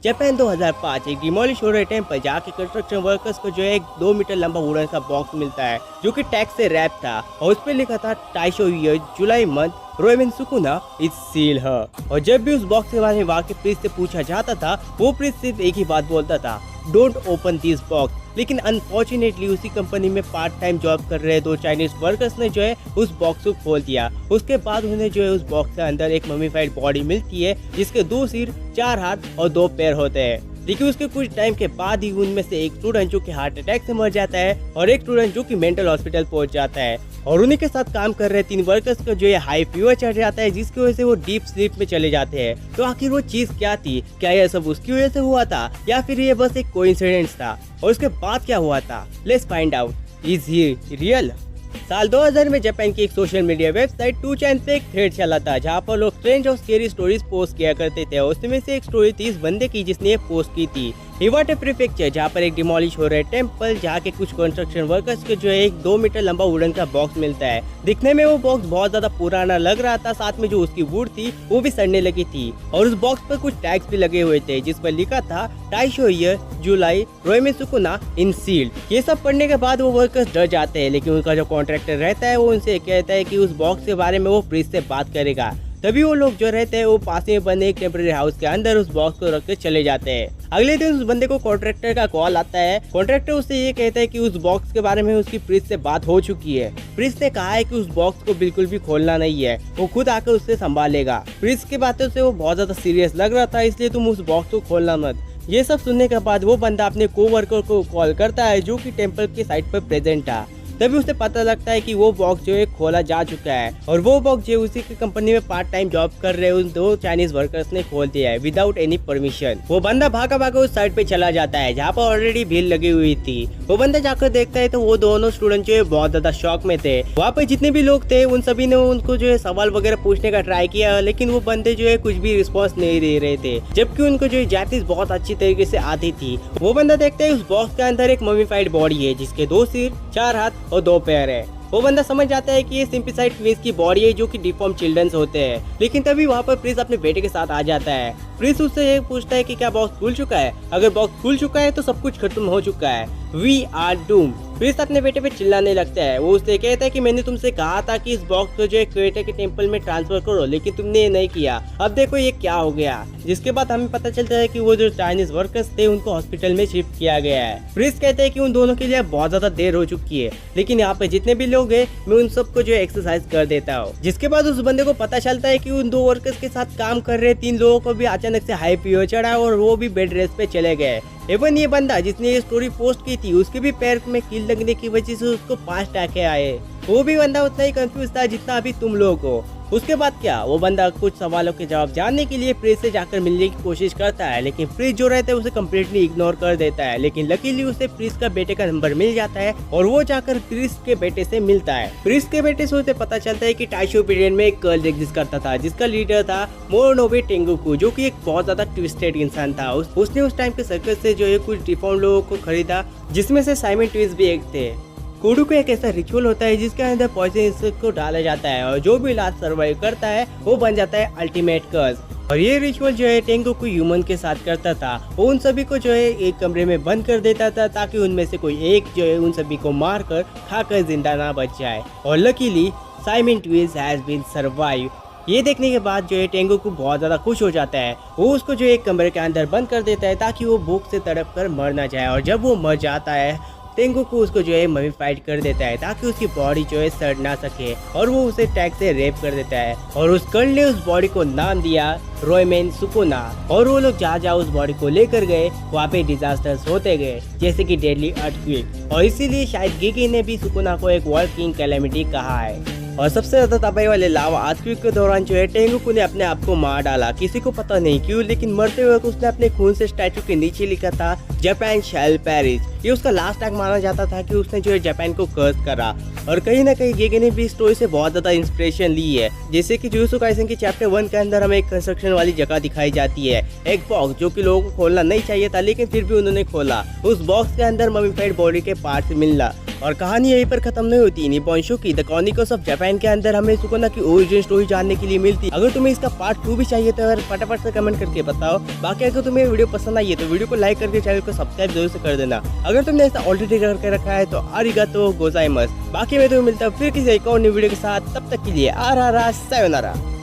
Japan 2005 एक demolish हो रहे टेम्पल जहाँ के कंस्ट्रक्शन वर्कर्स को जो है एक 2 मीटर लंबा वुडन का बॉक्स मिलता है जो कि टैग से रैप था और उस पर लिखा था Taisho year July month Ryomen Sukuna is seal here. और जब भी उस बॉक्स के बारे में वहाँ के प्रीस्ट से पूछा जाता था वो प्रीस्ट सिर्फ एक ही बात बोलता था, डोंट ओपन दिस बॉक्स। लेकिन अनफॉर्चुनेटली उसी कंपनी में पार्ट टाइम जॉब कर रहे 2 चाइनीज वर्कर्स ने जो है उस बॉक्स को खोल दिया। उसके बाद उन्हें जो है उस बॉक्स के अंदर एक ममीफाइड बॉडी मिलती है जिसके 2 सिर, 4 हाथ और 2 पैर होते हैं। लेकिन उसके कुछ टाइम के बाद ही उनमें से एक स्टूडेंट जो कि हार्ट अटैक से मर जाता है और एक स्टूडेंट जो कि मेंटल हॉस्पिटल पहुंच जाता है। और उन्हीं के साथ काम कर रहे 3 वर्कर्स को जो है हाई फीवर चढ़ जाता है जिसकी वजह से वो डीप स्लीप में चले जाते हैं। तो आखिर वो चीज क्या थी? क्या यह सब उसकी वजह से हुआ था या फिर ये बस एक कोइंसिडेंस था? और उसके बाद क्या हुआ था? Let's find out, is he real? साल 2000 में जापान की एक सोशल मीडिया वेबसाइट 2chan पे एक थ्रेड चला था जहाँ पर लोग स्ट्रेंज और स्केरी स्टोरीज पोस्ट किया करते थे। उसमें से एक स्टोरी थी इस बंदे की जिसने ये पोस्ट की थी इवाटे प्रीफेक्चर जहाँ पर एक डिमोलिश हो रहे टेम्पल जहाँ के कुछ कंस्ट्रक्शन वर्कर्स के जो है एक 2 मीटर लंबा वुडन का बॉक्स मिलता है। दिखने में वो बॉक्स बहुत ज्यादा पुराना लग रहा था, साथ में जो उसकी वुड थी वो भी सड़ने लगी थी और उस बॉक्स पर कुछ टैग्स भी लगे हुए थे जिस पर लिखा था Taisho year July Ryomen Sukuna in sealed. ये सब पढ़ने के बाद वो वर्कर्स डर जाते हैं, लेकिन उनका जो कॉन्ट्रैक्टर रहता है वो उनसे कहता है कि उस बॉक्स के बारे में वो प्रीस्ट से बात करेगा। तभी वो लोग जो रहते हैं वो पास में बने एक टेम्परेरी हाउस के अंदर उस बॉक्स को रख के चले जाते हैं। अगले दिन उस बंदे को कॉन्ट्रैक्टर का कॉल आता है। कॉन्ट्रैक्टर उससे ये कहता है कि उस बॉक्स के बारे में उसकी प्रीस्ट से बात हो चुकी है। प्रीस्ट ने कहा है कि उस बॉक्स को बिल्कुल भी खोलना नहीं है, वो खुद आकर उससे संभालेगा। प्रीस्ट की बातों से वो बहुत ज्यादा सीरियस लग रहा था, इसलिए तुम उस बॉक्स को खोलना मत। ये सब सुनने के बाद वो बंदा अपने कोवर्कर को कॉल करता है जो कि टेम्पल के साइट पर प्रेजेंट था। तभी उसे पता लगता है कि वो बॉक्स जो है खोला जा चुका है और वो बॉक्स जो उसी की कंपनी में पार्ट टाइम जॉब कर रहे उन 2 चाइनीज वर्कर्स ने खोल दिया है विदाउट एनी परमिशन। वो बंदा भागा भागा उस साइड पे चला जाता है जहाँ पर ऑलरेडी भीड़ लगी हुई थी। वो बंदा जाकर देखता है तो वो दोनों स्टूडेंट जो है बहुत ज्यादा शॉक में थे। वहाँ पे जितने भी लोग थे उन सभी ने उनको जो है सवाल वगैरह पूछने का ट्राई किया, लेकिन वो बंदे जो है कुछ भी रिस्पॉन्स नहीं दे रहे थे, जबकि उनको जो है जापानीज बहुत अच्छी तरीके से आती थी। वो बंदा देखता है उस बॉक्स के अंदर एक ममीफाइड बॉडी है जिसके 2 सिर, 4 हाथ और 2 पैर है। वो बंदा समझ जाता है कि ये सिंपलीसाइड ट्विंस की बॉडी है जो कि डिफॉर्म चिल्ड्रंस होते हैं। लेकिन तभी वहाँ पर प्रिंस अपने बेटे के साथ आ जाता है। प्रिंस उससे ये पूछता है कि क्या बॉक्स खुल चुका है? अगर बॉक्स खुल चुका है तो सब कुछ खत्म हो चुका है, वी आर डूम। प्रिंस अपने बेटे पे चिल्लाने लगता है। वो उससे कहता है कि मैंने तुमसे कहा था कि इस बॉक्स को जो है क्रिएटर के टेम्पल में ट्रांसफर करो, लेकिन तुमने ये नहीं किया। अब देखो ये क्या हो गया। जिसके बाद हमें पता चलता है कि वो जो चाइनीज वर्कर्स थे उनको हॉस्पिटल में शिफ्ट किया गया है। प्रिंस कहते हैं कि उन दोनों के लिए बहुत ज्यादा देर हो चुकी है, लेकिन यहाँ पे जितने भी लोग हैं मैं उन सबको जो है एक्सरसाइज कर देता हूँ। जिसके बाद उस बंदे को पता चलता है कि उन 2 वर्कर्स के साथ काम कर रहे 3 लोगों को भी अचानक से हाई फीवर चढ़ा और वो भी बेड रेस्ट पे चले गए। एवन ये बंदा जिसने ये स्टोरी पोस्ट की थी उसके भी पैर में कील लगने की वजह से उसको 5 टाके आए। वो भी बंदा उतना ही कंफ्यूज था जितना अभी तुम लोग हो। उसके बाद क्या, वो बंदा कुछ सवालों के जवाब जानने के लिए प्रीस्ट से जाकर मिलने की कोशिश करता है, लेकिन प्रीस्ट जो रहता है उसे कम्प्लीटली इग्नोर कर देता है। लेकिन लकीली उसे प्रीस्ट का बेटे का नंबर मिल जाता है और वो जाकर प्रीस्ट के बेटे से मिलता है। प्रीस्ट के बेटे से उसे पता चलता है कि टाइशो पीरियड में एक कल्ट एग्जिस्ट करता था जिसका लीडर था मोरोनोबे टेंगोकू, जो कि एक बहुत ज्यादा ट्विस्टेड इंसान था। उसने उस टाइम के सर्कस से जो है कुछ डिफॉर्म लोगों को खरीदा जिसमें से साइमन ट्विस्ट भी एक थे। कोडू एक ऐसा रिचुअल होता है जिसके अंदर पॉइजन इंसेक्ट को डाला जाता है और जो भी लास्ट सर्वाइव करता है वो बन जाता है अल्टीमेट कर्स। और ये रिचुअल जो है टेंगोकू ह्यूमन के साथ करता था। वो उन सभी को जो है एक कमरे में बंद कर देता था ताकि उनमें से कोई एक जो है उन सभी को मार कर खाकर जिंदा ना बच जाए। और luckily Simon twist has been survive. ये देखने के बाद जो है टेंगोकू बहुत ज़्यादा खुश हो जाता है। वो उसको जो एक कमरे के अंदर बंद कर देता है ताकि वो भूख से तड़प कर मर ना जाए। और जब वो मर जाता है टेंगोकू उसको जो है ममीफाइड कर देता है ताकि उसकी बॉडी जो है सड़ ना सके और वो उसे टैग से रेप कर देता है। और उस कर्ल ने उस बॉडी को नाम दिया रोएमेन सुकुना। और वो लोग जहाँ उस बॉडी को लेकर गए वहाँ पे डिजास्टर्स होते गए जैसे कि डेडली अर्थक्वेक, और इसीलिए शायद गिगी ने भी सुकुना को एक वर्ल्ड किंग कैलेमिटी कहा है। और सबसे ज्यादा तबाही वाले लावा अर्थक्वेक के दौरान जो है टेंगोकू ने अपने आप को मार डाला, किसी को पता नहीं क्यों, लेकिन मरते वक्त उसने अपने खून से स्टैचू के नीचे लिखा था जापान शैल पेरिश। ये उसका लास्ट एक्ट माना जाता था कि उसने जो है जापान को कर्स करा। और कहीं ना कहीं गेगे ने भी स्टोरी से बहुत ज्यादा इंस्पिरेशन ली है, जैसे कि जुजुत्सु काइसेन के चैप्टर 1 के अंदर हमें एक कंस्ट्रक्शन वाली जगह दिखाई जाती है, एक बॉक्स जो कि लोगों को खोलना नहीं चाहिए था लेकिन फिर भी उन्होंने खोला। उस बॉक्स के अंदर ममीफाइड बॉडी के पार्ट्स मिलना और कहानी यहीं पर खत्म नहीं होती। निबोन्शो की द क्रॉनिकल्स ऑफ जापान के अंदर हमें सुकुना की ओरिजिन स्टोरी जानने के लिए मिलती। अगर तुम्हें इसका पार्ट 2 भी चाहिए तो यार फटाफट से कमेंट करके बताओ। बाकी अगर तुम्हें वीडियो पसंद आई है तो वीडियो को लाइक करके चैनल को सब्सक्राइब जरूर से कर देना। अगर तुमने ऐसा ऑलरेडी करके रखा है तो आरिगातो गोजाइमास। बाकी मैं तुम्हें मिलता हूँ फिर किसी एक और न्यू वीडियो के साथ, तब तक के लिए आरारा सायोनारा।